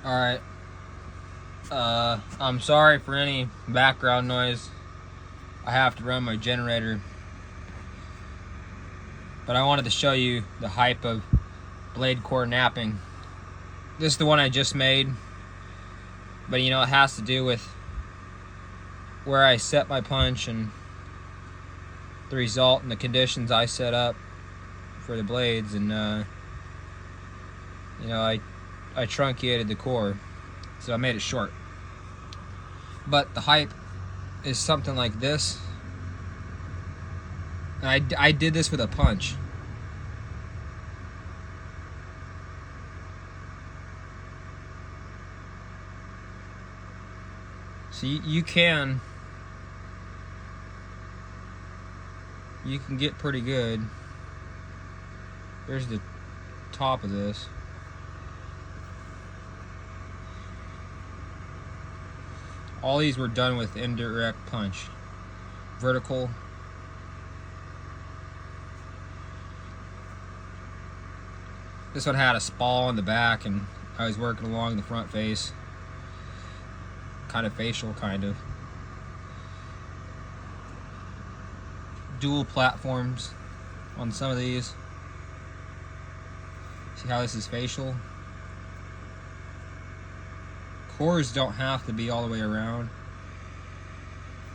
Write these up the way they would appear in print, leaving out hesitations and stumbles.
Alright. I'm sorry for any background noise. I have to run my generator. But I wanted to show you the hype of blade core knapping. This is the one I just made. But you know, it has to do with where I set my punch and the result and the conditions I set up for the blades. And you know, I truncated the core, so I made it short. But the hype is something like this. And I did this with a punch. So you can get pretty good. There's the top of this. All these were done with indirect punch. Vertical. This one had a spall in the back, and I was working along the front face. Kind of facial, kind of. Dual platforms on some of these. See how this is facial? Cores don't have to be all the way around.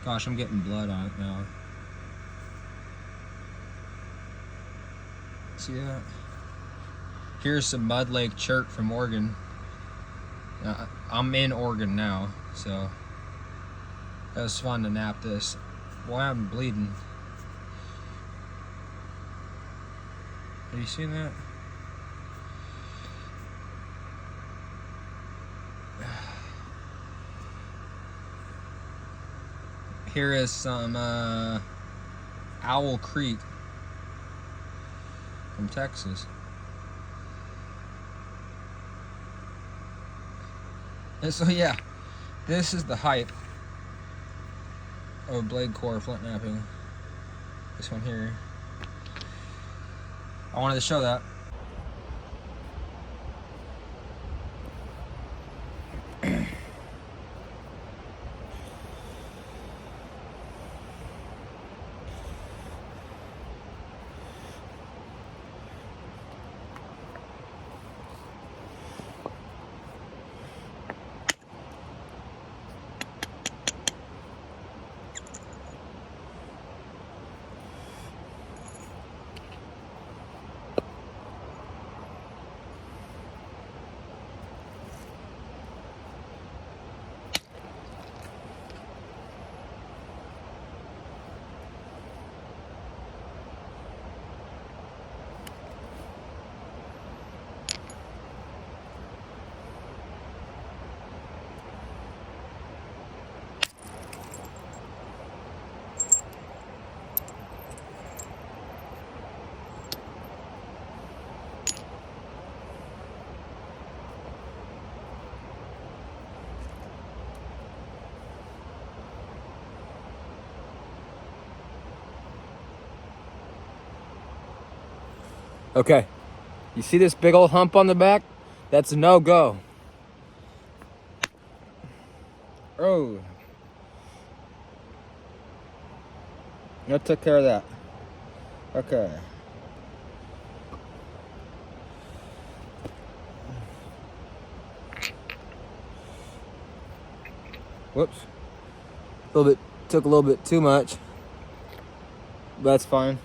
Gosh, I'm getting blood on it now. See that? Here's some Mud Lake Chirk from Oregon. I'm in Oregon now, so that was fun to nap this. Boy, I'm bleeding. Have you seen that? Here is some Owl Creek from Texas. And so yeah, this is the hype of blade core flint knapping. This one here. I wanted to show that. Okay, you see this big old hump on the back? That's a no-go. Oh. I took care of that. Okay. Whoops. Took a little bit too much. But that's fine.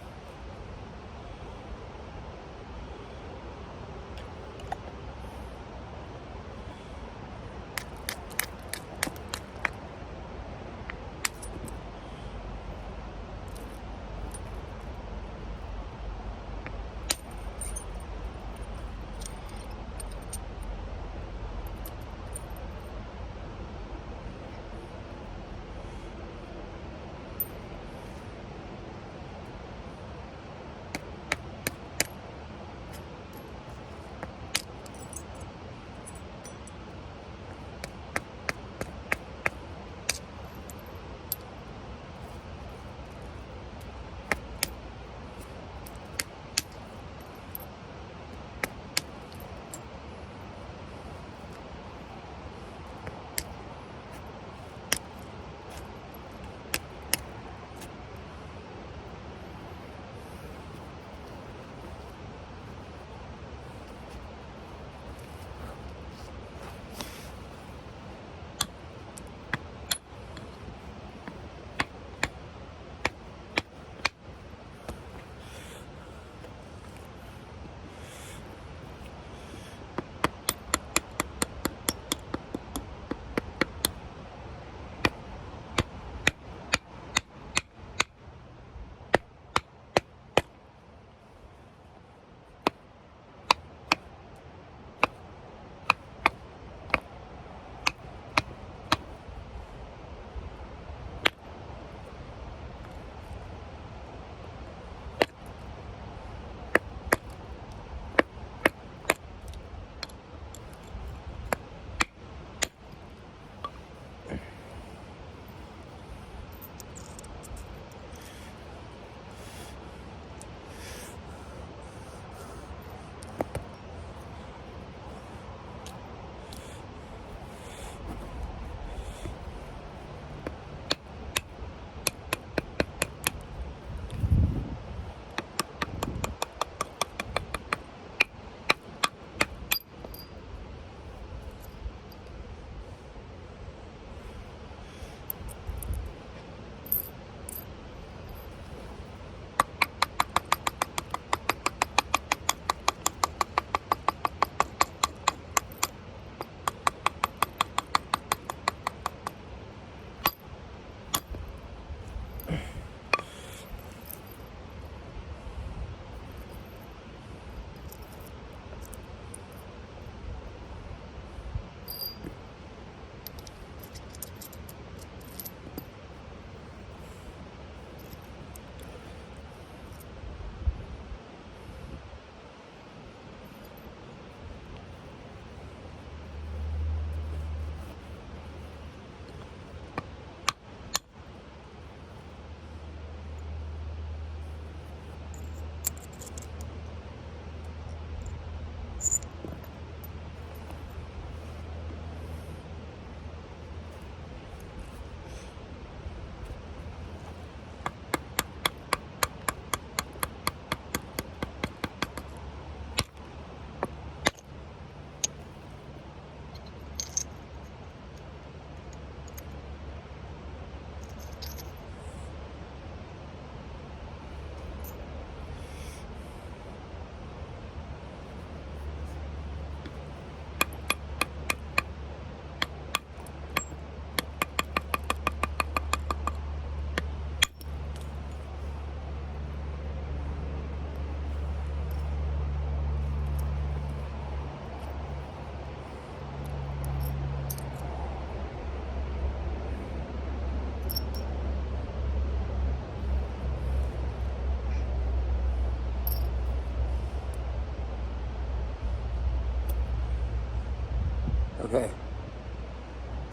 Okay.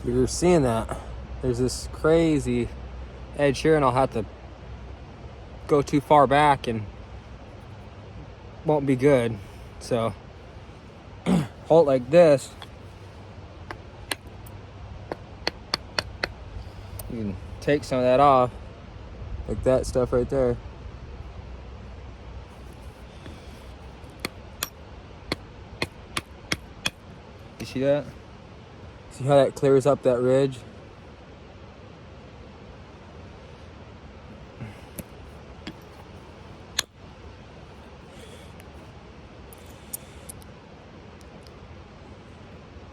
You're seeing that. There's this crazy edge here, and I'll have to go too far back and won't be good. So hold it like this. You can take some of that off, like that stuff right there. You see that? See how that clears up that ridge?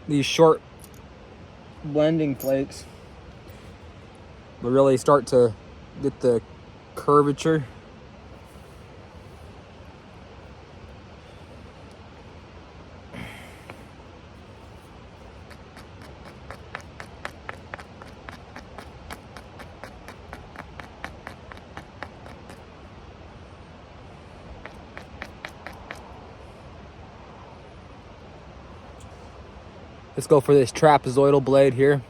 These short blending flakes will really start to get the curvature. Let's go for this trapezoidal blade here.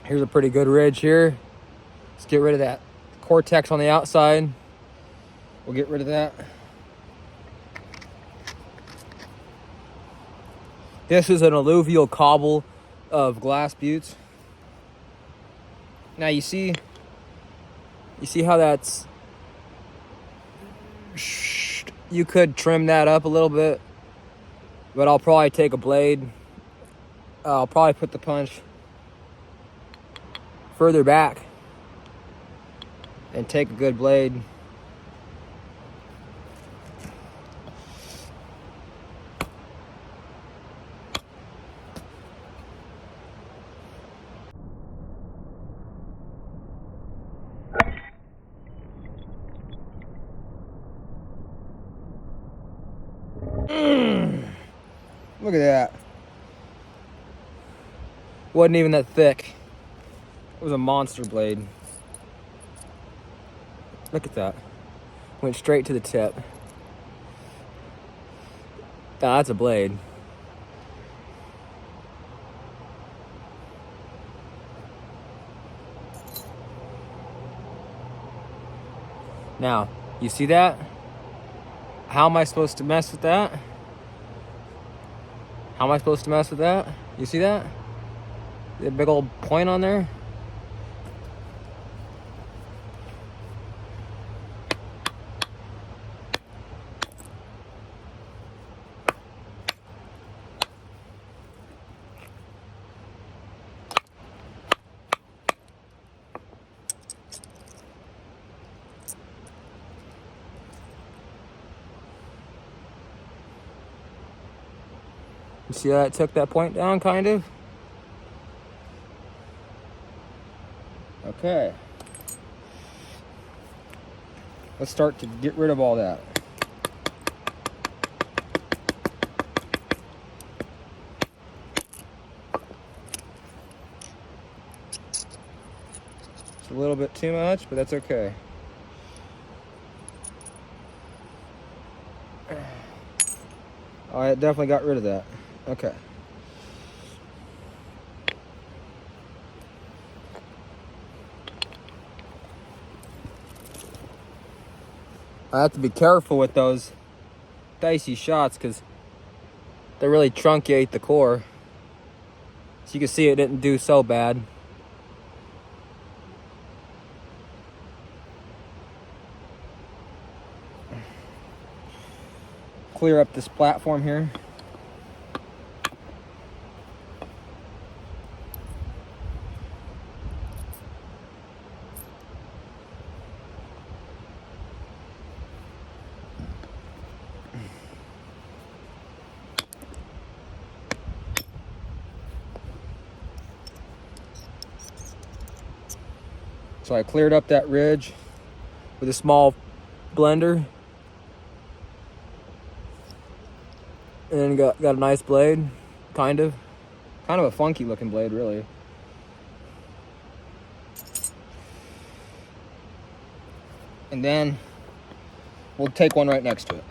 Here's a pretty good ridge here. Let's get rid of that cortex on the outside. We'll get rid of that. This is an alluvial cobble of glass buttes. Now you see how that's, you could trim that up a little bit, but I'll probably take a blade. I'll probably put the punch further back and take a good blade. Look at that. Wasn't even that thick. It was a monster blade. Look at that. Went straight to the tip. Ah, that's a blade. Now, you see that? How am I supposed to mess with that? How am I supposed to mess with that? You see that? The big old point on there? You see how it took that point down, kind of? Okay. Let's start to get rid of all that. It's a little bit too much, but that's okay. I definitely got rid of that. Okay. I have to be careful with those dicey shots because they really truncate the core. So you can see it didn't do so bad. clear up this platform here. So I cleared up that ridge with a small blender. And got a nice blade, kind of a funky looking blade, really. And then we'll take one right next to it.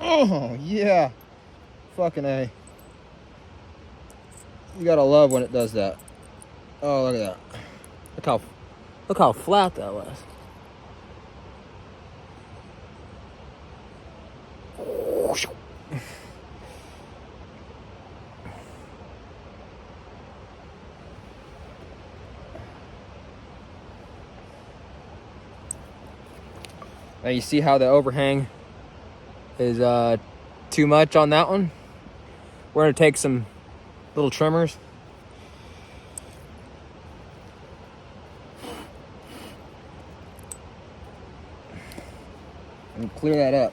Oh, yeah. Fucking A. You gotta love when it does that. Oh, look at that. Look how flat that was. Now you see how the overhang is too much on that one. We're gonna take some little trimmers and clear that up.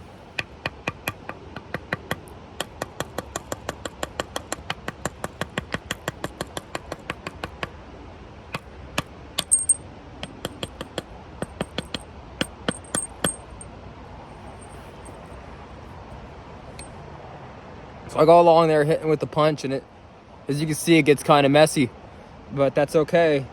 So I go along there hitting with the punch, and it, as you can see, it gets kind of messy, but that's okay.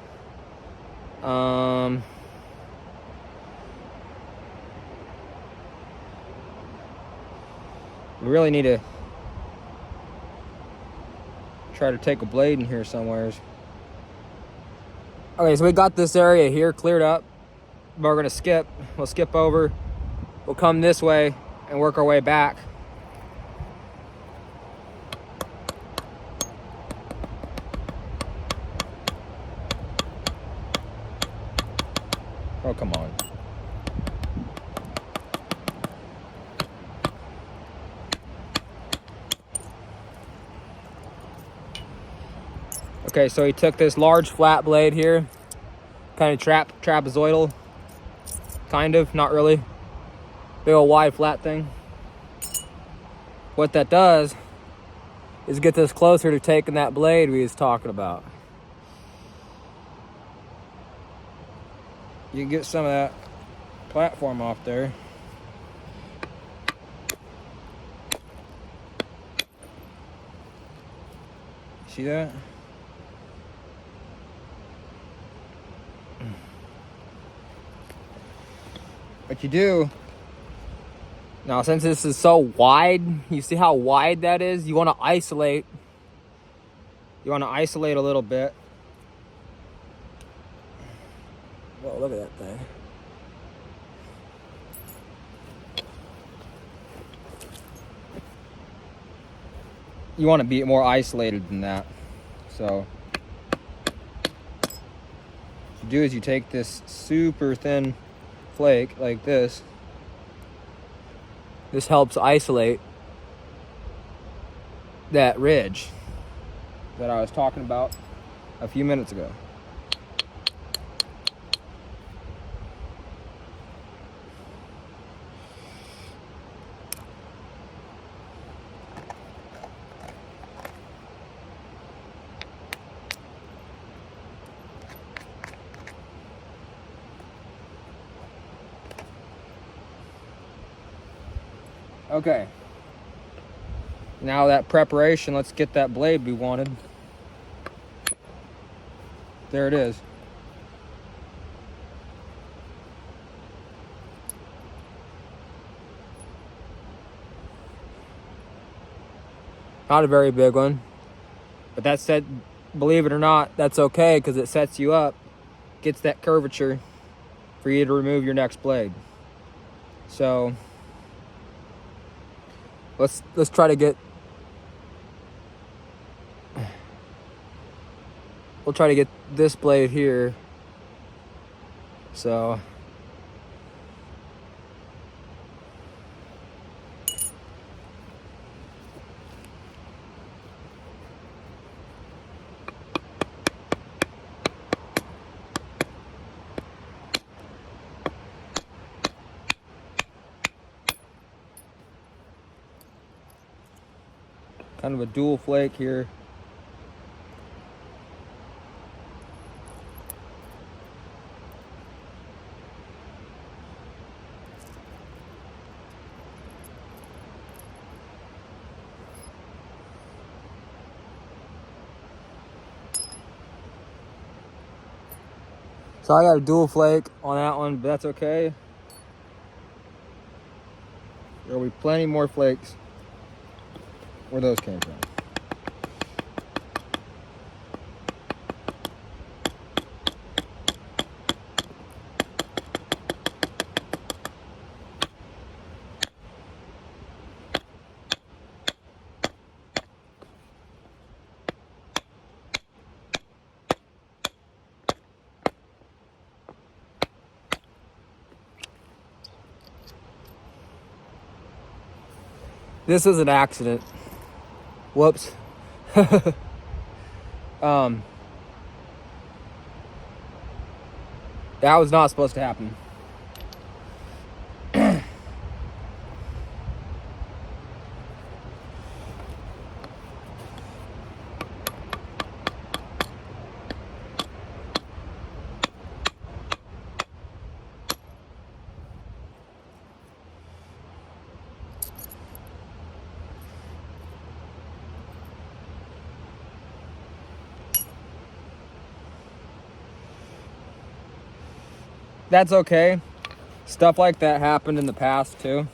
We really need to try to take a blade in here somewheres. Okay, so we got this area here cleared up, but we're gonna skip. We'll skip over. We'll come this way and work our way back. Oh, come on. Okay, so he took this large flat blade here, kind of trapezoidal, kind of, not really. Big old wide flat thing. What that does is get this closer to taking that blade we was talking about. You can get some of that platform off there. See that? What you do now, since this is so wide, you see how wide that is? You want to isolate. You want to isolate a little bit. Whoa, look at that thing. You want to be more isolated than that. So what you do is you take this super thin flake like this. This helps isolate that ridge that I was talking about a few minutes ago. Okay, now that preparation, let's get that blade we wanted. There it is. Not a very big one. But that said, believe it or not, that's okay because it sets you up, gets that curvature for you to remove your next blade. So let's try to get, we'll try to get this blade here. So kind of a dual flake here. So I got a dual flake on that one, but that's okay. There'll be plenty more flakes where those came from. This was an accident. Whoops. That was not supposed to happen. That's okay. Stuff like that happened in the past too.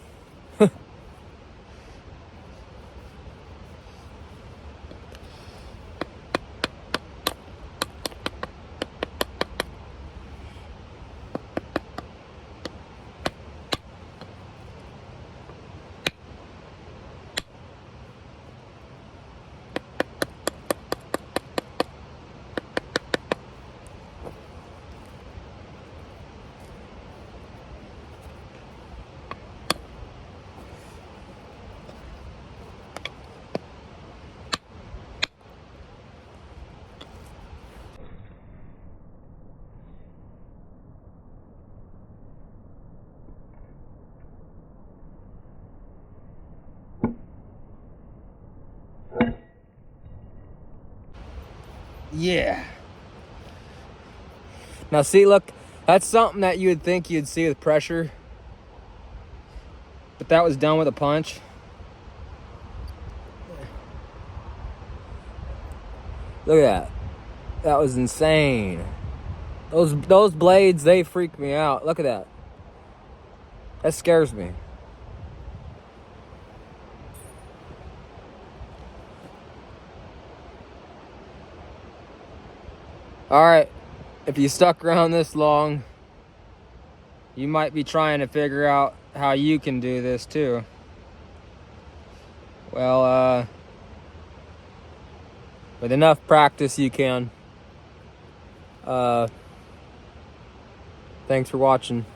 Yeah. Now see, look, that's something that you would think you'd see with pressure, but that was done with a punch. Look at that. That was insane. Those blades, they freak me out. Look at that. That scares me. All right, if you stuck around this long, you might be trying to figure out how you can do this too. Well, with enough practice, you can. Thanks for watching.